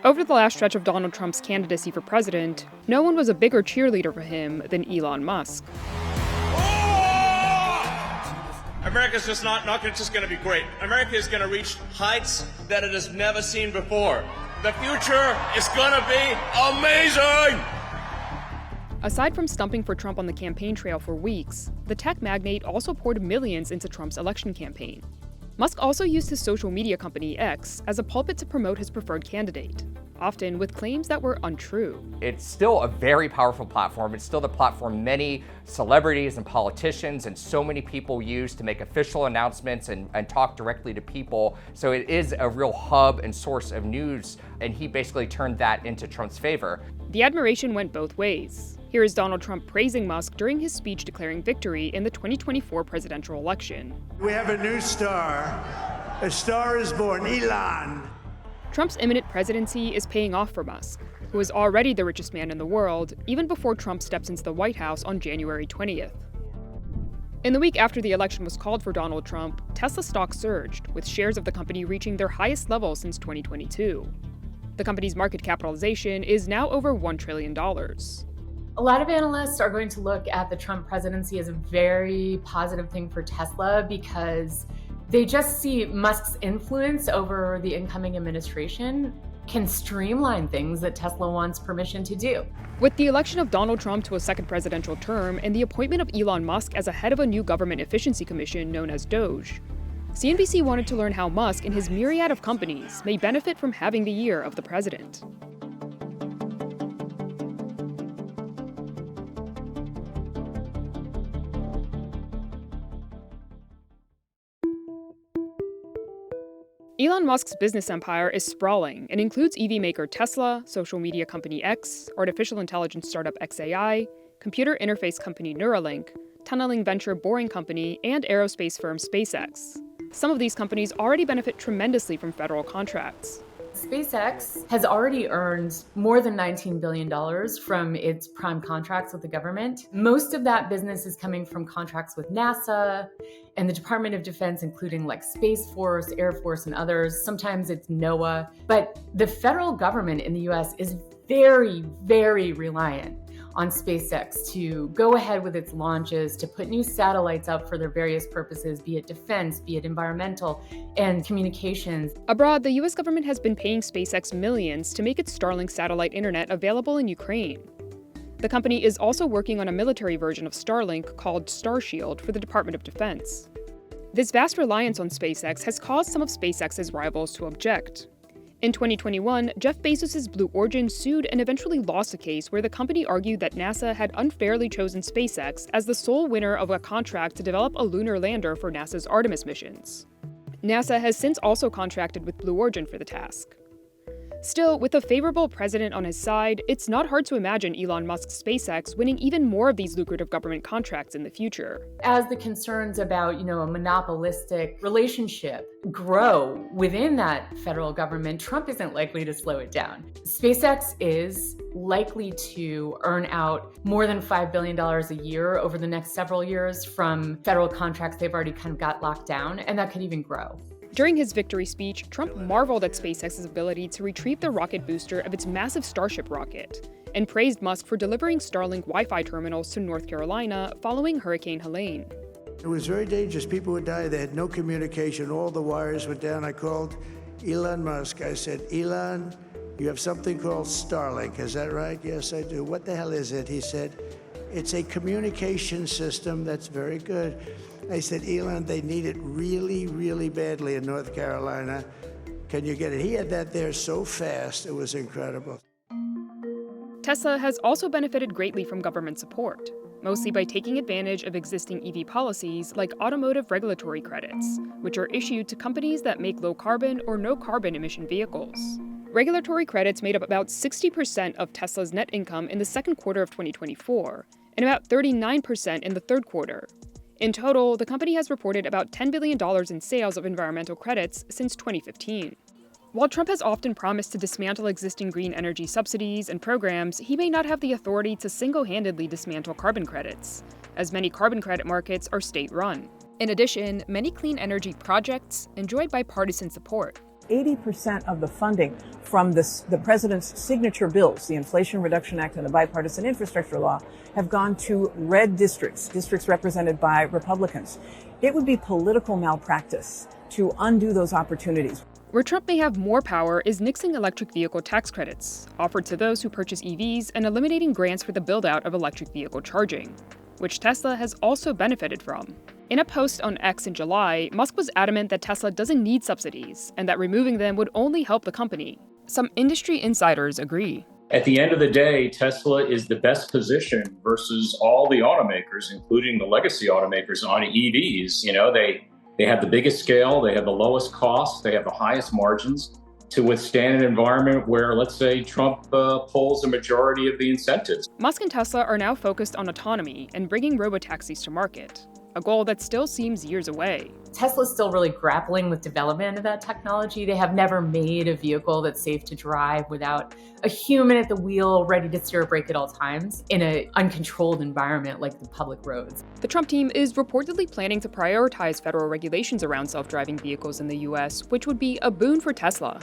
Over the last stretch of Donald Trump's candidacy for president, no one was a bigger cheerleader for him than Elon Musk. America's just not just going to be great. America is going to reach heights that it has never seen before. The future is going to be amazing! Aside from stumping for Trump on the campaign trail for weeks, the tech magnate also poured millions into Trump's election campaign. Musk also used his social media company, X, as a pulpit to promote his preferred candidate, often with claims that were untrue. It's still a very powerful platform. It's still the platform many celebrities and politicians and so many people use to make official announcements and talk directly to people. So it is a real hub and source of news, and he basically turned that into Trump's favor. The admiration went both ways. Here is Donald Trump praising Musk during his speech declaring victory in the 2024 presidential election. We have a new star. A star is born, Elon. Trump's imminent presidency is paying off for Musk, who is already the richest man in the world, even before Trump steps into the White House on January 20th. In the week after the election was called for Donald Trump, Tesla stock surged, with shares of the company reaching their highest level since 2022. The company's market capitalization is now over $1 trillion. A lot of analysts are going to look at the Trump presidency as a very positive thing for Tesla because they just see Musk's influence over the incoming administration can streamline things that Tesla wants permission to do. With the election of Donald Trump to a second presidential term and the appointment of Elon Musk as a head of a new government efficiency commission known as DOGE, CNBC wanted to learn how Musk and his myriad of companies may benefit from having the year of the president. Elon Musk's business empire is sprawling and includes EV maker Tesla, social media company X, artificial intelligence startup xAI, computer interface company Neuralink, tunneling venture Boring Company, and aerospace firm SpaceX. Some of these companies already benefit tremendously from federal contracts. SpaceX has already earned more than $19 billion from its prime contracts with the government. Most of that business is coming from contracts with NASA and the Department of Defense, including like Space Force, Air Force, and others. Sometimes it's NOAA. But the federal government in the US is very, very reliant on SpaceX to go ahead with its launches, to put new satellites up for their various purposes, be it defense, be it environmental, and communications. Abroad, the US government has been paying SpaceX millions to make its Starlink satellite internet available in Ukraine. The company is also working on a military version of Starlink called Starshield for the Department of Defense. This vast reliance on SpaceX has caused some of SpaceX's rivals to object. In 2021, Jeff Bezos' Blue Origin sued and eventually lost a case where the company argued that NASA had unfairly chosen SpaceX as the sole winner of a contract to develop a lunar lander for NASA's Artemis missions. NASA has since also contracted with Blue Origin for the task. Still, with a favorable president on his side, it's not hard to imagine Elon Musk's SpaceX winning even more of these lucrative government contracts in the future. As the concerns about, a monopolistic relationship grow within that federal government, Trump isn't likely to slow it down. SpaceX is likely to earn out more than $5 billion a year over the next several years from federal contracts they've already kind of got locked down, and that could even grow. During his victory speech, Trump marveled at SpaceX's ability to retrieve the rocket booster of its massive Starship rocket, and praised Musk for delivering Starlink Wi-Fi terminals to North Carolina following Hurricane Helene. It was very dangerous. People would die. They had no communication. All the wires went down. I called Elon Musk. I said, Elon, you have something called Starlink. Is that right? Yes, I do. What the hell is it? He said, it's a communication system that's very good. I said, Elon, they need it really, really badly in North Carolina. Can you get it? He had that there so fast, it was incredible. Tesla has also benefited greatly from government support, mostly by taking advantage of existing EV policies like automotive regulatory credits, which are issued to companies that make low-carbon or no-carbon emission vehicles. Regulatory credits made up about 60% of Tesla's net income in the second quarter of 2024, and about 39% in the third quarter. In total, the company has reported about $10 billion in sales of environmental credits since 2015. While Trump has often promised to dismantle existing green energy subsidies and programs, he may not have the authority to single-handedly dismantle carbon credits, as many carbon credit markets are state-run. In addition, many clean energy projects enjoy bipartisan support, 80% of the funding from the president's signature bills, the Inflation Reduction Act and the Bipartisan Infrastructure Law, have gone to red districts represented by Republicans. It would be political malpractice to undo those opportunities. Where Trump may have more power is nixing electric vehicle tax credits, offered to those who purchase EVs, and eliminating grants for the build-out of electric vehicle charging, which Tesla has also benefited from. In a post on X in July, Musk was adamant that Tesla doesn't need subsidies, and that removing them would only help the company. Some industry insiders agree. At the end of the day, Tesla is the best position versus all the automakers, including the legacy automakers on EVs. You know, they have the biggest scale, they have the lowest costs, they have the highest margins to withstand an environment where, let's say, Trump pulls a majority of the incentives. Musk and Tesla are now focused on autonomy and bringing robotaxis to market, a goal that still seems years away. Tesla's still really grappling with development of that technology. They have never made a vehicle that's safe to drive without a human at the wheel ready to steer a brake at all times in an uncontrolled environment like the public roads. The Trump team is reportedly planning to prioritize federal regulations around self-driving vehicles in the US, which would be a boon for Tesla.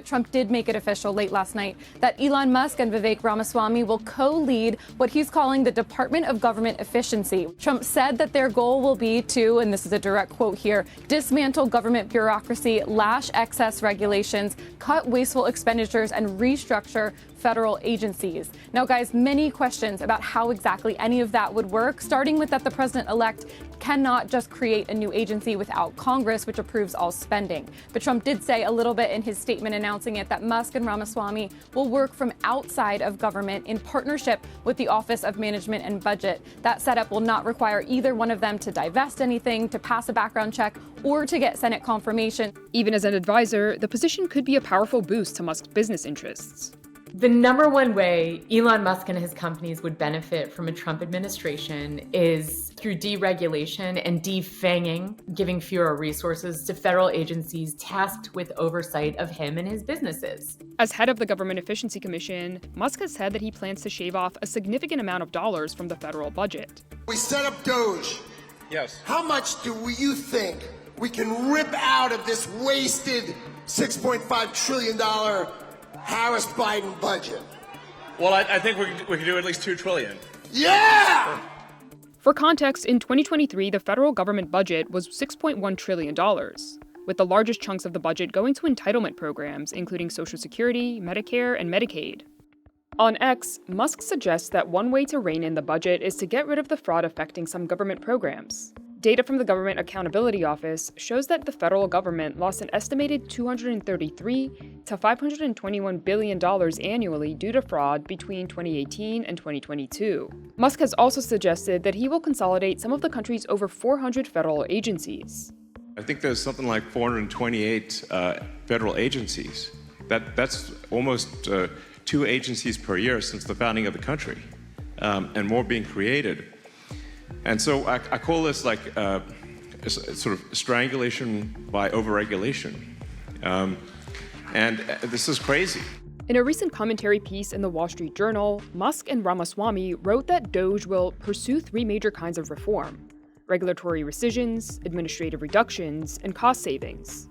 Trump did make it official late last night that Elon Musk and Vivek Ramaswamy will co-lead what he's calling the Department of Government Efficiency. Trump said that their goal will be to, and this is a direct quote here, dismantle government bureaucracy, lash excess regulations, cut wasteful expenditures, and restructure federal agencies. Now, guys, many questions about how exactly any of that would work, starting with that the president-elect cannot just create a new agency without Congress, which approves all spending. But Trump did say a little bit in his statement announcing it that Musk and Ramaswamy will work from outside of government in partnership with the Office of Management and Budget. That setup will not require either one of them to divest anything, to pass a background check, or to get Senate confirmation. Even as an advisor, the position could be a powerful boost to Musk's business interests. The number one way Elon Musk and his companies would benefit from a Trump administration is through deregulation and defanging, giving fewer resources to federal agencies tasked with oversight of him and his businesses. As head of the Government Efficiency Commission, Musk has said that he plans to shave off a significant amount of dollars from the federal budget. We set up Doge. Yes. How much do you think we can rip out of this wasted $6.5 trillion Harris-Biden budget? Well, I think we can do at least $2 trillion. Yeah! For context, in 2023, the federal government budget was $6.1 trillion, with the largest chunks of the budget going to entitlement programs, including Social Security, Medicare, and Medicaid. On X, Musk suggests that one way to rein in the budget is to get rid of the fraud affecting some government programs. Data from the Government Accountability Office shows that the federal government lost an estimated $233 to $521 billion annually due to fraud between 2018 and 2022. Musk has also suggested that he will consolidate some of the country's over 400 federal agencies. I think there's something like 428 federal agencies. That's almost 2 agencies per year since the founding of the country, and more being created. And so I call this like sort of strangulation by overregulation. And this is crazy. In a recent commentary piece in the Wall Street Journal, Musk and Ramaswamy wrote that DOGE will pursue 3 major kinds of reform: regulatory rescissions, administrative reductions, and cost savings.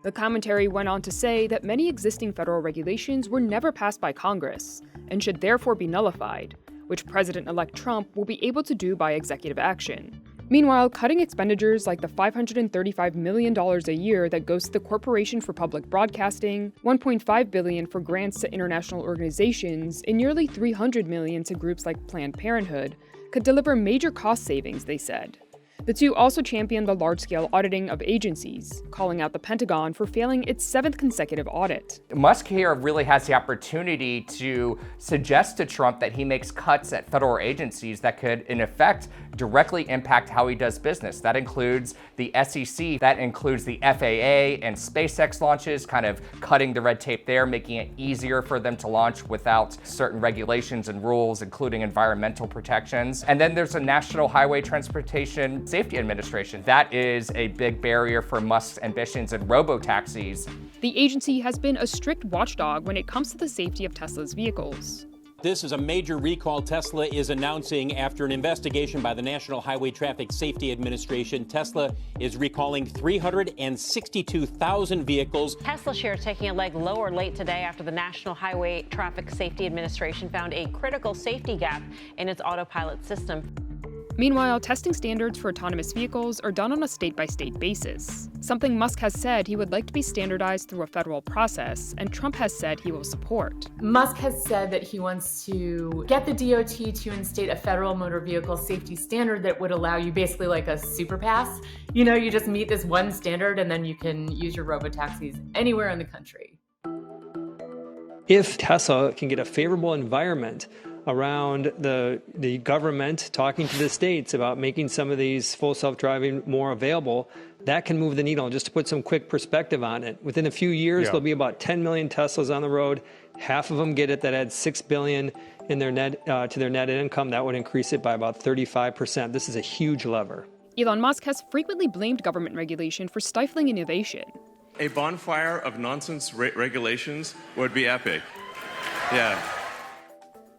The commentary went on to say that many existing federal regulations were never passed by Congress and should therefore be nullified, which President-elect Trump will be able to do by executive action. Meanwhile, cutting expenditures like the $535 million a year that goes to the Corporation for Public Broadcasting, $1.5 billion for grants to international organizations, and nearly $300 million to groups like Planned Parenthood could deliver major cost savings, they said. The two also championed the large-scale auditing of agencies, calling out the Pentagon for failing its 7th consecutive audit. Musk here really has the opportunity to suggest to Trump that he makes cuts at federal agencies that could, in effect, directly impact how he does business. That includes the SEC, that includes the FAA and SpaceX launches, kind of cutting the red tape there, making it easier for them to launch without certain regulations and rules, including environmental protections. And then there's a National Highway Transportation Safety Administration. That is a big barrier for Musk's ambitions in robo-taxis. The agency has been a strict watchdog when it comes to the safety of Tesla's vehicles. This is a major recall Tesla is announcing after an investigation by the National Highway Traffic Safety Administration. Tesla is recalling 362,000 vehicles. Tesla shares taking a leg lower late today after the National Highway Traffic Safety Administration found a critical safety gap in its autopilot system. Meanwhile, testing standards for autonomous vehicles are done on a state-by-state basis, something Musk has said he would like to be standardized through a federal process, and Trump has said he will support. Musk has said that he wants to get the DOT to instate a federal motor vehicle safety standard that would allow you basically like a super pass. You know, you just meet this one standard and then you can use your robotaxis anywhere in the country. If Tesla can get a favorable environment around the government talking to the states about making some of these full self-driving more available, that can move the needle. Just to put some quick perspective on it, within a few years, there'll be about 10 million Teslas on the road. Half of them get it. That adds $6 billion in their net to their net income. That would increase it by about 35%. This is a huge lever. Elon Musk has frequently blamed government regulation for stifling innovation. A bonfire of nonsense regulations would be epic. Yeah.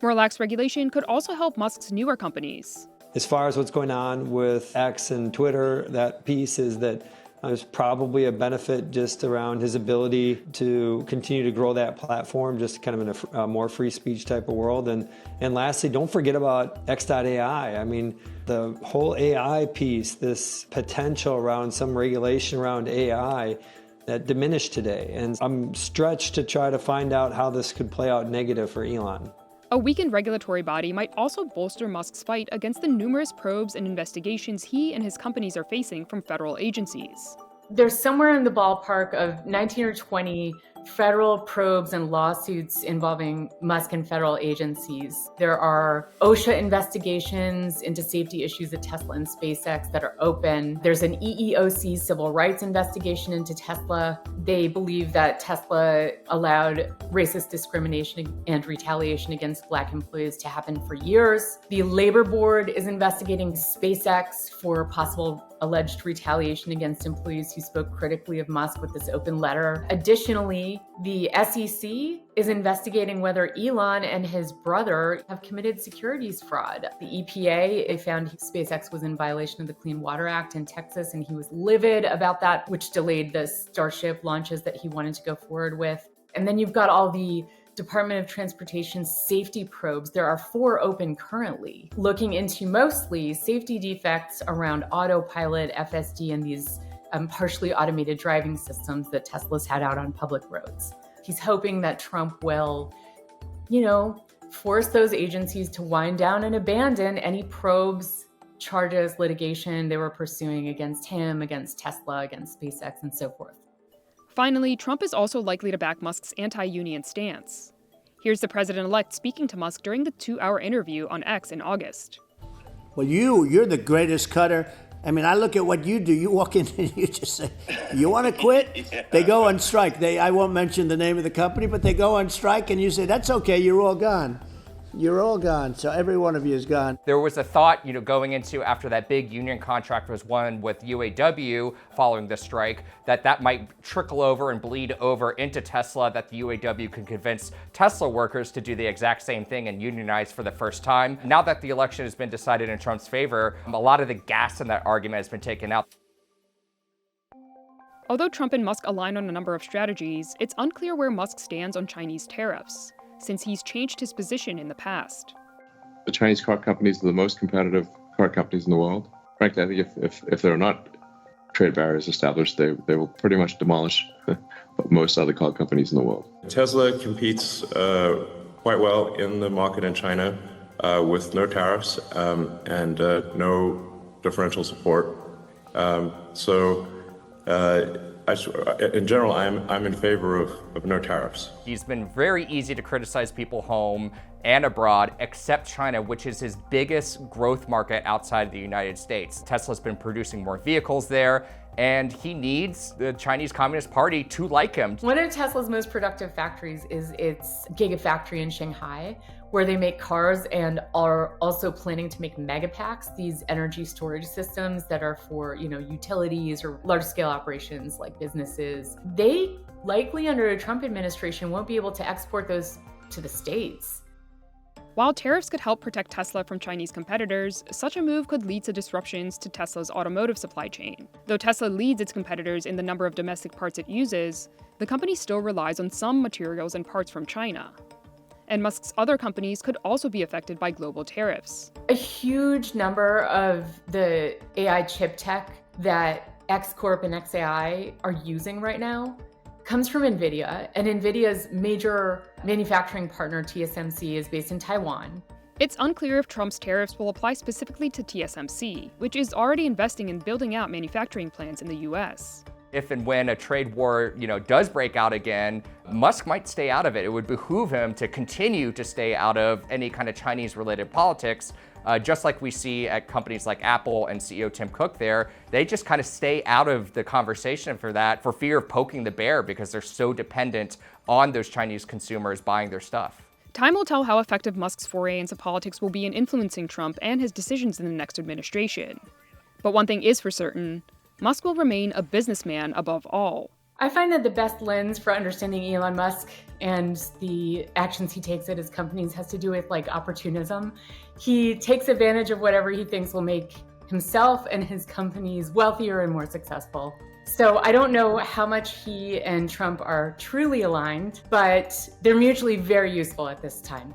More lax regulation could also help Musk's newer companies. As far as what's going on with X and Twitter, that piece is that there's probably a benefit just around his ability to continue to grow that platform, just kind of in a more free speech type of world. And lastly, don't forget about X.AI. I mean, the whole AI piece, this potential around some regulation around AI that diminished today. And I'm stretched to try to find out how this could play out negative for Elon. A weakened regulatory body might also bolster Musk's fight against the numerous probes and investigations he and his companies are facing from federal agencies. There's somewhere in the ballpark of 19 or 20 federal probes and lawsuits involving Musk and federal agencies. There are OSHA investigations into safety issues at Tesla and SpaceX that are open. There's an EEOC civil rights investigation into Tesla. They believe that Tesla allowed racist discrimination and retaliation against Black employees to happen for years. The Labor Board is investigating SpaceX for possible alleged retaliation against employees who spoke critically of Musk with this open letter. Additionally, the SEC is investigating whether Elon and his brother have committed securities fraud. The EPA found SpaceX was in violation of the Clean Water Act in Texas, and he was livid about that, which delayed the Starship launches that he wanted to go forward with. And then you've got all the Department of Transportation safety probes. There are 4 open currently, looking into mostly safety defects around autopilot, FSD, and these partially automated driving systems that Tesla's had out on public roads. He's hoping that Trump will, force those agencies to wind down and abandon any probes, charges, litigation they were pursuing against him, against Tesla, against SpaceX, and so forth. Finally, Trump is also likely to back Musk's anti-union stance. Here's the president-elect speaking to Musk during the 2-hour interview on X in August. Well, you're the greatest cutter. I mean, I look at what you do. You walk in and you just say, you want to quit? They go on strike. I won't mention the name of the company, but they go on strike and you say, that's okay, you're all gone. You're all gone. So every one of you is gone. There was a thought, going into after that big union contract was won with UAW following the strike, that might trickle over and bleed over into Tesla, that the UAW can convince Tesla workers to do the exact same thing and unionize for the first time. Now that the election has been decided in Trump's favor, a lot of the gas in that argument has been taken out. Although Trump and Musk align on a number of strategies, it's unclear where Musk stands on Chinese tariffs, since he's changed his position in the past. The Chinese car companies are the most competitive car companies in the world. Frankly, I think if there are not trade barriers established, they will pretty much demolish most other car companies in the world. Tesla competes quite well in the market in China with no tariffs and no differential support. In general, I'm in favor of no tariffs. He's been very easy to criticize people home and abroad, except China, which is his biggest growth market outside of the United States. Tesla's been producing more vehicles there, and he needs the Chinese Communist Party to like him. One of Tesla's most productive factories is its Gigafactory in Shanghai, where they make cars and are also planning to make megapacks, these energy storage systems that are for, utilities or large-scale operations like businesses. They likely, under a Trump administration, won't be able to export those to the States. While tariffs could help protect Tesla from Chinese competitors, such a move could lead to disruptions to Tesla's automotive supply chain. Though Tesla leads its competitors in the number of domestic parts it uses, the company still relies on some materials and parts from China. And Musk's other companies could also be affected by global tariffs. A huge number of the AI chip tech that X Corp and XAI are using right now comes from NVIDIA, and NVIDIA's major manufacturing partner, TSMC, is based in Taiwan. It's unclear if Trump's tariffs will apply specifically to TSMC, which is already investing in building out manufacturing plants in the US. If and when a trade war, does break out again, Musk might stay out of it. It would behoove him to continue to stay out of any kind of Chinese-related politics, just like we see at companies like Apple and CEO Tim Cook there. They just kind of stay out of the conversation for fear of poking the bear because they're so dependent on those Chinese consumers buying their stuff. Time will tell how effective Musk's foray into politics will be in influencing Trump and his decisions in the next administration. But one thing is for certain, Musk will remain a businessman above all. I find that the best lens for understanding Elon Musk and the actions he takes at his companies has to do with opportunism. He takes advantage of whatever he thinks will make himself and his companies wealthier and more successful. So I don't know how much he and Trump are truly aligned, but they're mutually very useful at this time.